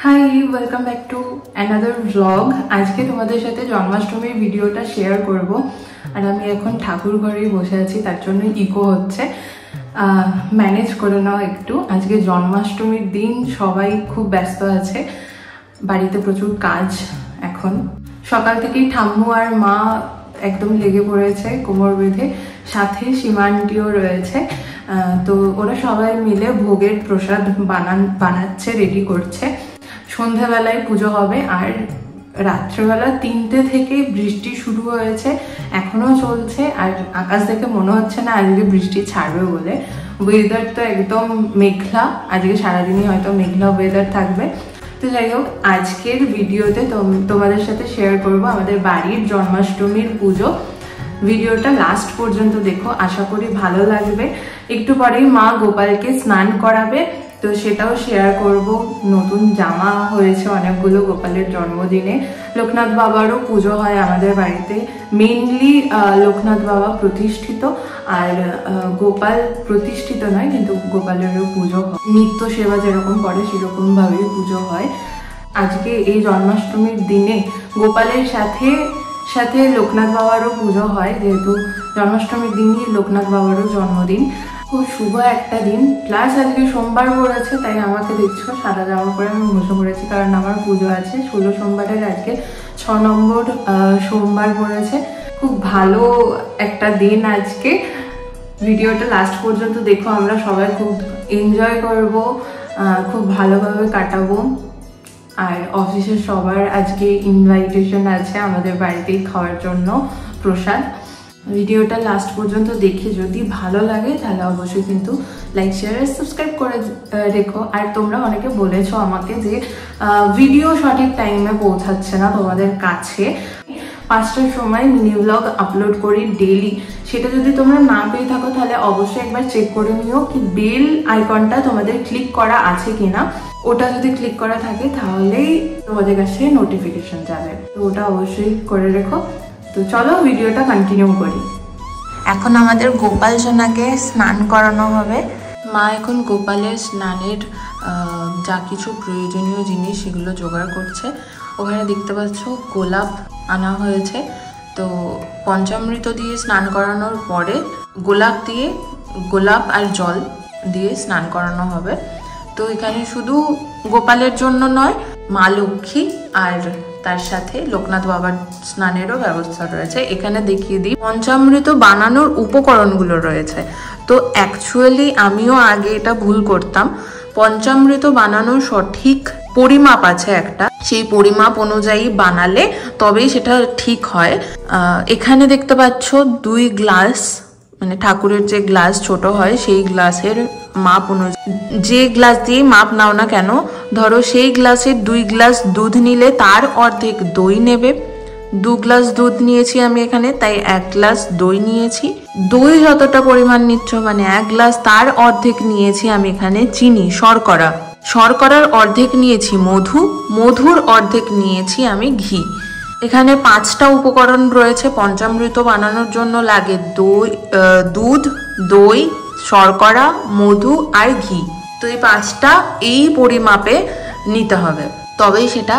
High, welcome back to another blog. আজকে তোমাদের সাথে জন্মাষ্টমীর ভিডিওটা শেয়ার করব। আর আমি এখন ঠাকুর ঘরেই বসে আছি, তার জন্য ইকো হচ্ছে, ম্যানেজ করে নাও একটু। আজকে জন্মাষ্টমীর দিন, সবাই খুব ব্যস্ত আছে, বাড়িতে প্রচুর কাজ। এখন সকাল থেকেই ঠাম্মু আর মা একদম লেগে পড়েছে কোমর বেঁধে, সাথে সীমান্তিও রয়েছে। তো ওরা সবাই মিলে ভোগের প্রসাদ বানাচ্ছে, রেডি করছে। সন্ধ্যাবেলায় পুজো হবে, আর রাত্রেবেলা 3টে থেকে বৃষ্টি শুরু হয়েছে, এখনো চলছে। আর আকাশ দেখে মনে হচ্ছে না আজকে বৃষ্টি ছাড়বে বলে। ওয়েদার তো একদম মেঘলা, আজকে সারাদিনই হয়তো মেঘলা ওয়েদার থাকবে। তো যাই হোক, আজকের ভিডিওতে তোমাদের সাথে শেয়ার করব আমাদের বাড়ির জন্মাষ্টমীর পুজো। ভিডিওটা লাস্ট পর্যন্ত দেখো, আশা করি ভালো লাগবে। একটু পরেই মা গোপালকে স্নান করাবে, তো সেটাও শেয়ার করব। নতুন জামা হয়েছে অনেকগুলো গোপালের জন্মদিনে। লোকনাথ বাবারও পুজো হয় আমাদের বাড়িতে, মেইনলি লোকনাথ বাবা প্রতিষ্ঠিত, আর গোপাল প্রতিষ্ঠিত নয়, কিন্তু গোপালেরও পুজো হয়। নিত্য সেবা যেরকম করে সেরকম ভাবেই পুজো হয়। আজকে এই জন্মাষ্টমীর দিনে গোপালের সাথে সাথে লোকনাথ বাবারও পুজো হয়, যেহেতু জন্মাষ্টমীর দিনই লোকনাথ বাবারও জন্মদিন। খুব শুভ একটা দিন, প্লাস আজকে সোমবার পড়েছে, তাই আমাকে দেখছো সাদা জামা পরে আমি বসে পড়েছি, কারণ আমার পুজো আছে 16 সোমবারের। আজকে 6 নম্বর সোমবার পড়েছে। খুব ভালো একটা দিন আজকে। ভিডিওটা লাস্ট পর্যন্ত দেখো, আমরা সবাই খুব এনজয় করব, খুব ভালোভাবে কাটাবো। আর অফিসের সবার আজকে ইনভাইটেশন আছে আমাদের বাড়িতেই খাওয়ার জন্য প্রসাদ। ভিডিওটা লাস্ট পর্যন্ত দেখে যদি ভালো লাগে তাহলে অবশ্যই কিন্তু লাইক, শেয়ার আর সাবস্ক্রাইব করে রেখো। আর তোমরা অনেকে বলেছো আমাকে যে ভিডিও সঠিক টাইমে পৌঁছাচ্ছে না তোমাদের কাছে। 5টার সময় মিনি ব্লগ আপলোড করি ডেইলি, সেটা যদি তোমরা না পেয়ে থাকো তাহলে অবশ্যই একবার চেক করে নিও কি বেল আইকনটা তোমাদের ক্লিক করা আছে কিনা। ওটা যদি ক্লিক করা থাকে তাহলেই তোমাদের কাছে নোটিফিকেশন যাবে, তো ওটা অবশ্যই করে রেখো। তো চলো ভিডিওটা কন্টিনিউ করি। এখন আমাদের গোপাল সোনাকে স্নান করানো হবে। মা এখন গোপালের স্নানের যা কিছু প্রয়োজনীয় জিনিস সেগুলো জোগাড় করছে। ওখানে দেখতে পাচ্ছ গোলাপ আনা হয়েছে। তো পঞ্চামৃত দিয়ে স্নান করানোর পরে গোলাপ আর জল দিয়ে স্নান করানো হবে। তো এখানে শুধু গোপালের জন্য নয়, মা লক্ষ্মী আর তার সাথে লোকনাথ বাবার স্নানেরও ব্যবস্থা রয়েছে। এখানে দেখিয়ে দিই পঞ্চামৃত বানানোর উপকরণগুলো রয়েছে। তো অ্যাকচুয়ালি আমিও আগে এটা ভুল করতাম। পঞ্চামৃত বানানোর সঠিক পরিমাপ আছে একটা, সেই পরিমাপ অনুযায়ী বানালে তবেই সেটা ঠিক হয়। এখানে দেখতে পাচ্ছ 2 গ্লাস, মানে ঠাকুরের যে গ্লাস ছোট হয় সেই গ্লাসের মাপ অনুযায়ী, যে গ্লাস দিয়ে মাপ নাও না কেন, ধরো সেই গ্লাসের 2 গ্লাস দুধ নিলে তার অর্ধেক দই নেবে। 2 গ্লাস দুধ নিয়েছি আমি এখানে, তাই 1 গ্লাস দই নিয়েছি। দই যতটা পরিমাণ নিচ্ছ মানে 1 গ্লাস, তার অর্ধেক নিয়েছি আমি এখানে চিনি, শর্করার অর্ধেক নিয়েছি মধুর অর্ধেক নিয়েছি আমি ঘি। এখানে 5টা উপকরণ রয়েছে পঞ্চামৃত বানানোর জন্য। লাগে দুধ, দই, শর্করা, মধু আর ঘি। তো এই 5টা এই পরিমাপে নিতে হবে, তবেই সেটা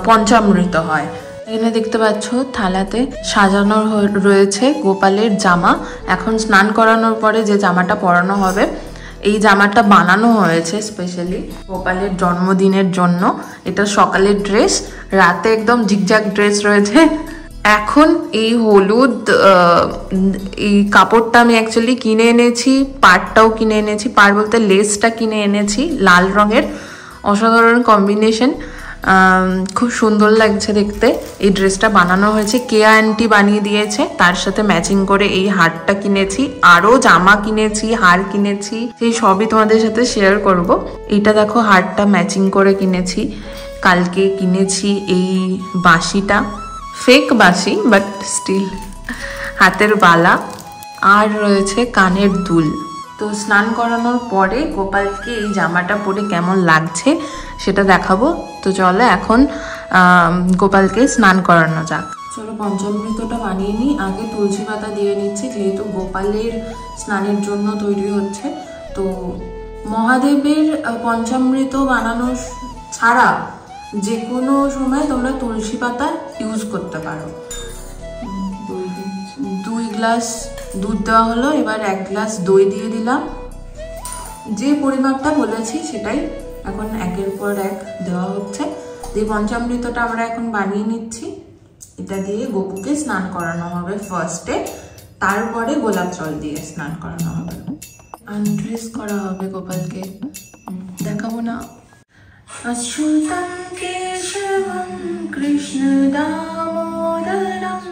পঞ্চামৃত হয়। এখানে দেখতে পাচ্ছ থালাতে সাজানো রয়েছে গোপালের জামা। এখন স্নান করানোর পরে যে জামাটা পরানো হবে, এই জামাটা বানানো হয়েছে স্পেশালি গোপালের জন্মদিনের জন্য। এটা সকালের ড্রেস, রাতে একদম ঝিকঝাক ড্রেস রয়েছে। এখন এই হলুদ এই কাপড়টা আমি অ্যাকচুয়ালি কিনে এনেছি, পাড়টাও কিনে এনেছি, পাড় বলতে লেসটা কিনে এনেছি লাল রঙের। অসাধারণ কম্বিনেশন, খুব সুন্দর লাগছে দেখতে। এই ড্রেসটা বানানো হয়েছে, কেয়া আন্টি বানিয়ে দিয়েছে। তার সাথে ম্যাচিং করে এই হারটা কিনেছি, আরও জামা কিনেছি, হার কিনেছি, সেই সবই তোমাদের সাথে শেয়ার করব। এইটা দেখো, হারটা ম্যাচিং করে কিনেছি। কালকে কিনেছি এই বাঁশিটা, ফেক বাঁশি বাট স্টিল, হাতের বালা, আর রয়েছে কানের দুল। তো স্নান করানোর পরে গোপালকে এই জামাটা পরে কেমন লাগছে সেটা দেখাবো। তো চলো এখন গোপালকে স্নান করানো যাক। চলো পঞ্চামৃতটা বানিয়ে নিই। আগে তুলসী পাতা দিয়ে নিচ্ছি, যেহেতু গোপালের স্নানের জন্য তৈরি হচ্ছে। তো মহাদেবের পঞ্চামৃত বানানোর ছাড়া যে কোনো সময় তোমরা তুলসী পাতা ইউজ করতে পারো। 2 গ্লাস দুধ দেওয়া হলো, এবার 1 গ্লাস দই দিয়ে দিলাম। যে পরিমাপটা বলেছি সেটাই এখন একের পর এক দেওয়া হচ্ছে। যে পঞ্চামৃতটা আমরা এখন বানিয়ে নিচ্ছি, এটা দিয়ে গোপুকে স্নান করানো হবে ফার্স্টে, তারপরে গোলাপ জল দিয়ে স্নান করানো হবে। আনড্রেস করা হবে গোপালকে, দেখাবো না। অচ্যুতম কেশবম কৃষ্ণ দামোদরম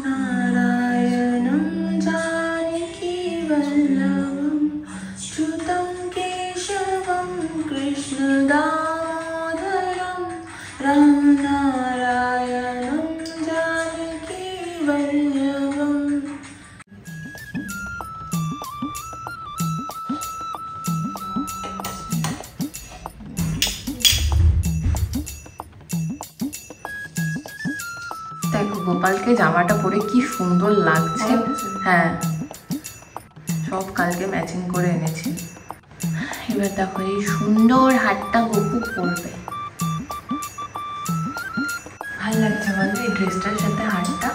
নারায়ণম জানকী বল্লভম। অচ্যুতম কেশবম কৃষ্ণ দামোদরম রাম নারায়ণম জানকী বল্লভম। দেখো গোপালকে জামাটা পরে কি সুন্দর লাগছে। হ্যাঁ, সব কালকে ম্যাচিং করে এনেছি। এবার দেখো এই সুন্দর হারটা গোপু পরবে, ভাল লাগছে বলো এই ড্রেসটার সাথে হারটা।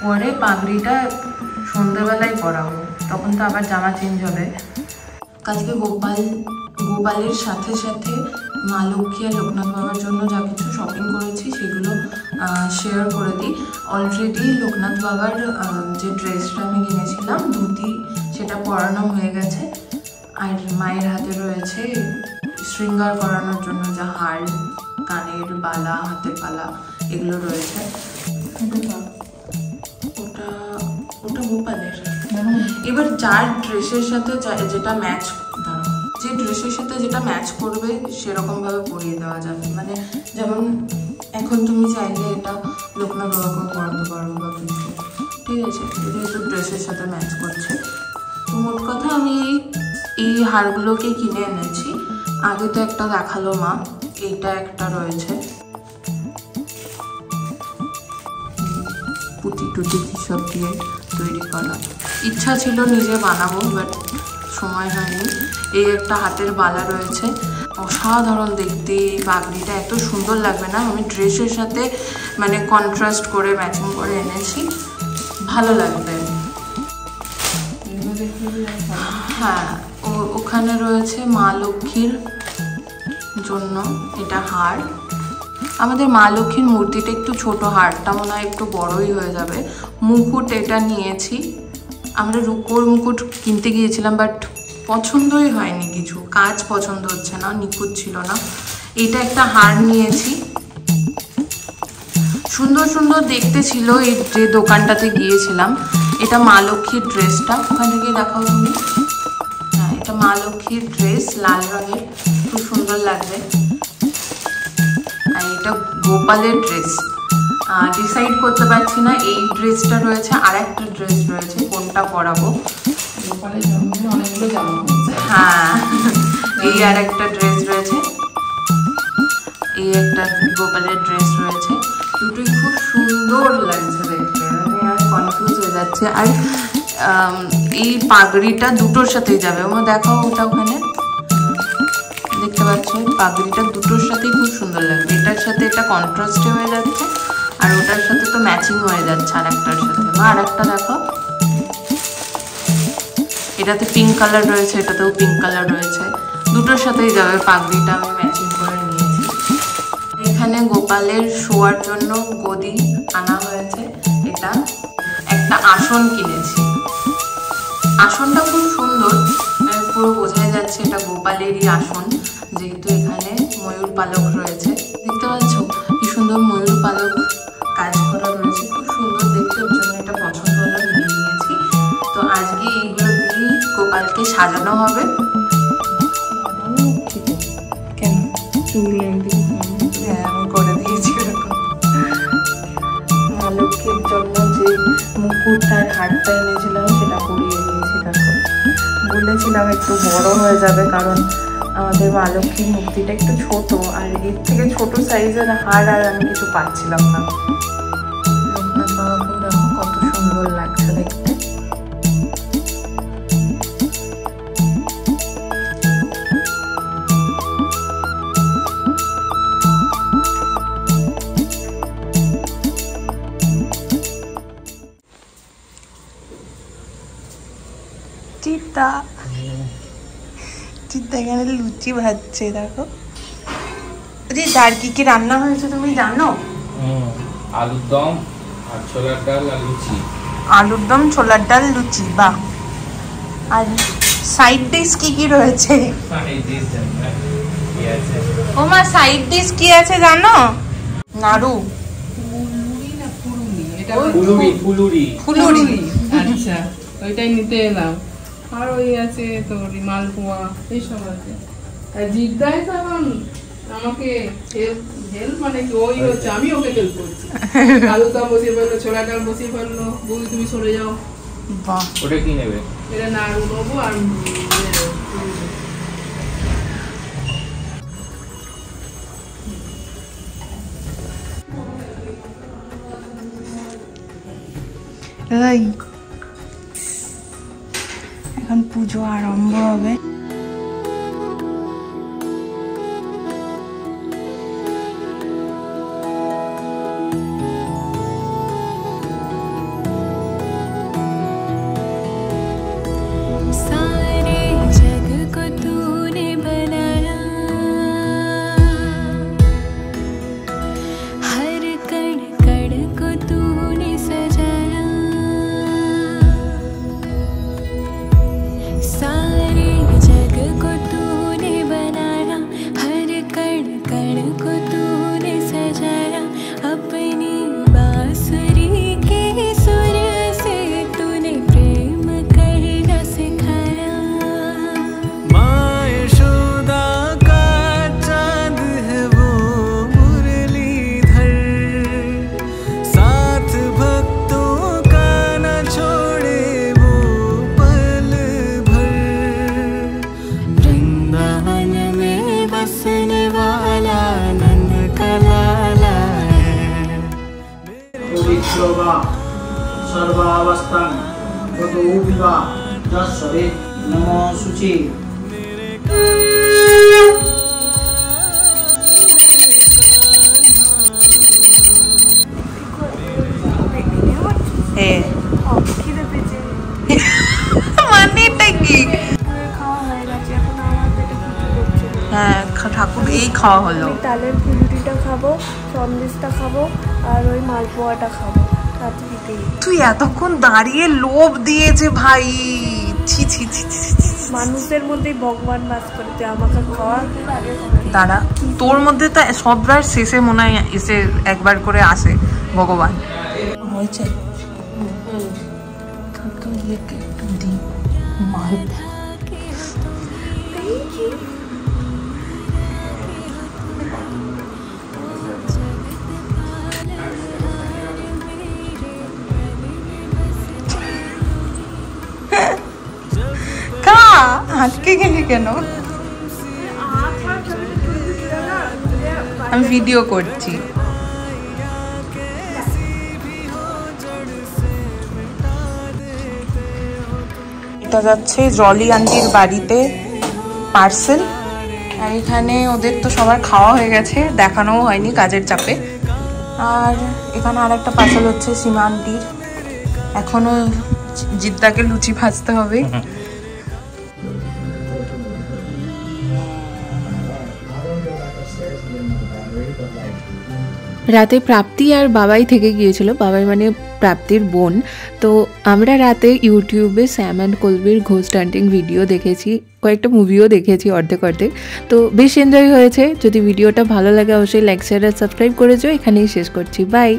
পরে পাগড়িটা সন্ধ্যেবেলায় পরাবো, তখন তো আবার জামা চেঞ্জ হবে। কালকে গোপালের সাথে সাথে মা লক্ষ্মী আর লোকনাথ বাবার জন্য যা কিছু শপিং করেছি সেগুলো শেয়ার করে দিই। অলরেডি লোকনাথ বাবার যে ড্রেসটা আমি কিনেছিলাম ধুতি, সেটা পরানো হয়ে গেছে। আর মায়ের হাতে রয়েছে শৃঙ্গার করানোর জন্য যা হার, কানের বালা, হাতের বালা, এগুলো রয়েছে। ওটা গোপালের। এবার যার ড্রেসের সাথে যেটা ম্যাচ, যে ড্রেসের সাথে যেটা ম্যাচ করবে সেরকম ভাবে পরিয়ে দেওয়া যাবে। মানে যেমন এখন তুমি চাইলে এটা লোকনাথ বাবাকেও পরাতে পারবো বা কিছু, ঠিক আছে, যেহেতু ড্রেসের সাথে ম্যাচ করছে। তো মোট কথা আমি এই হারগুলোকে কিনে এনেছি। আগে তো একটা দেখালো মা, এইটা একটা রয়েছে, পুঁতি টুটি সব দিয়ে তৈরি করা। ইচ্ছা ছিল নিজে বানাবো, বাট সময় হয়নি। এই একটা হাতের বালা রয়েছে, অসাধারণ দেখতে। এই পাগড়িটা এত সুন্দর লাগবে না, আমি ড্রেসের সাথে মানে কন্ট্রাস্ট করে ম্যাচিং করে এনেছি, ভালো লাগবে। হ্যাঁ, ওখানে রয়েছে মা লক্ষ্মীর জন্য এটা হার। আমাদের মা লক্ষ্মীর মূর্তিটা একটু ছোট, হারটা মনে হয় একটু বড়ই হয়ে যাবে। মুকুট এটা নিয়েছি, আমরা রূপোর মুকুট কিনতে গিয়েছিলাম, বাট পছন্দই হয়নি কিছু, কাজ পছন্দ হচ্ছে না, নিখুঁত ছিল না। এটা একটা হার নিয়েছি, সুন্দর সুন্দর দেখতে ছিল এই যে দোকানটাতে গিয়েছিলাম। এটা মা লক্ষ্মীর ড্রেসটা, ওখান থেকে দেখাও তুমি। হ্যাঁ, এটা মা লক্ষ্মীর ড্রেস, লাল রঙের, খুব সুন্দর লাগবে। আর এটা গোপালের ড্রেস, ডিসাইড করতে পারছি না। এই ড্রেসটা রয়েছে, আর একটা ড্রেস রয়েছে, কোনটা পরাবো। গোপালের জন্মদিনে অনেকগুলো জামা হয়েছে। হ্যাঁ, এই আর একটা ড্রেস রয়েছে, এই একটা গোপালের ড্রেস রয়েছে। দুটোই খুব সুন্দর লাগছে দেখতে, মানে আর কনফিউজ হয়ে যাচ্ছে। আর এই পাগড়িটা দুটোর সাথেই যাবে। ওমা দেখাও ওটা, ওখানে দেখতে পাচ্ছ পাগড়িটা দুটোর সাথেই খুব সুন্দর লাগবে। এটার সাথে এটা কন্ট্রাস্টে হয়ে যাচ্ছে, আর ওটার সাথে তো ম্যাচিং হয়ে যাচ্ছে আর একটার সাথে। মা আর একটা দেখো, এটাতে পিঙ্ক কালার রয়েছে, এটাতেও পিঙ্ক কালার রয়েছে, দুটোর সাথেই যাবে পাগড়িটা। আমি ম্যাচিং করে নিয়েছি। এখানে গোপালের শোয়ার জন্য গদি আনা হয়েছে। এটা একটা আসন কিনেছি, আসনটা খুব সুন্দর, পুরো বোঝাই যাচ্ছে এটা গোপালেরই আসন, যেহেতু এখানে ময়ূর পালক রয়েছে। দেখতে পাচ্ছ কি সুন্দর ময়ূর পালক কাজ করা রয়েছে, খুব সুন্দর দেখতে, ওর জন্য এটা পছন্দ হলো, নিয়ে নিয়েছি। তো আজকে এইগুলো দিয়ে গোপালকে সাজানো হবে। কেন চুল একদিন? হ্যাঁ, আমি করে দিয়েছি এরকম। মা লক্ষ্মীর জন্য যে মুকুট আর হারটা এনেছিলাম সেটা পরিয়ে দিয়েছি। দেখো, বলেছিলাম একটু বড় হয়ে যাবে, কারণ আমাদের মা লক্ষ্মীর মূর্তিটা একটু ছোট, আর এর থেকে ছোট সাইজের হার আর আমি কিছু পাচ্ছিলাম না। লোকনাথ বাবাকে দেখো কত সুন্দর লাগছে দেখতে। চিত্তা চিত্তা এখানে লুচি ভাজছে দেখো। আর কি কি রান্না হয়েছে তুমি জানো? আলুর দম আর ছোলার ডাল আর লুচি। আলুর দম ছোলার ডাল লুচি, বাহ। আর সাইড ডিশ কি কি রয়েছে? ও মা, সাইড ডিশ কি আছে জানো? নাড়ু, ফুলুরি। আচ্ছা, ওইটাই নিতে এলাম। আর ওই আছে তোর মালপোয়া, এইসব আছে। আর জিদ্দাই তো এখন আমাকে হেল্প মানে কি, ওই হচ্ছে আমি ওকে হেল্প করছি। আলু দম বসিয়ে ফেললো, ছোলা ডাল বসিয়ে ফেললো, বৌদি তুমি সরে যাও। বাহ, ওটা কি নেবে? এটা নাড়ু নেবো আর এখন পুজো আরম্ভ হবে। सर्वावस्थां ततो विवा तस्सरे नमो शुचि। হ্যাঁ, ঠাকুর এই খাওয়া হলো। তালের ফুলুরিটা খাবো, সন্দেশটা খাবো আর ওই মালপোয়াটা খাবো। তুই এতক্ষণ দাঁড়িয়ে লোভ দিয়েছে ভাই। ছি ছি ছি, মানুষের মধ্যে ভগবান বাস করতে, আমাকে খাওয়ার আগে দাঁড়া, তোর মধ্যে তো সববার শেষে মনে হয় এসে একবার করে আসে ভগবান। হয়েছে আটকে গেলি কেন? আমি ভিডিও করছি। এটা যাচ্ছে জলি আন্টির বাড়িতে পার্সেল। আর এখানে ওদের তো সবার খাওয়া হয়ে গেছে, দেখানোও হয়নি কাজের চাপে। আর এখানে আর একটা পার্সেল হচ্ছে সীমা আন্টির। এখনো জিদ্দাকে লুচি ভাজতে হবে। রাতে প্রাপ্তি আর বাবাই থেকে গিয়েছিল, বাবাই মানে প্রাপ্তির বোন। তো আমরা রাতে ইউটিউবে স্যাম অ্যান্ড কলবির ঘোস্ট হান্টিং ভিডিও দেখেছি, কয়েকটা মুভিও দেখেছি অর্ধেক অর্ধেক। তো বেশ এনজয় হয়েছে। যদি ভিডিওটা ভালো লাগে অবশ্যই লাইক শেয়ার আর সাবস্ক্রাইব করেছো। এখানেই শেষ করছি, বাই।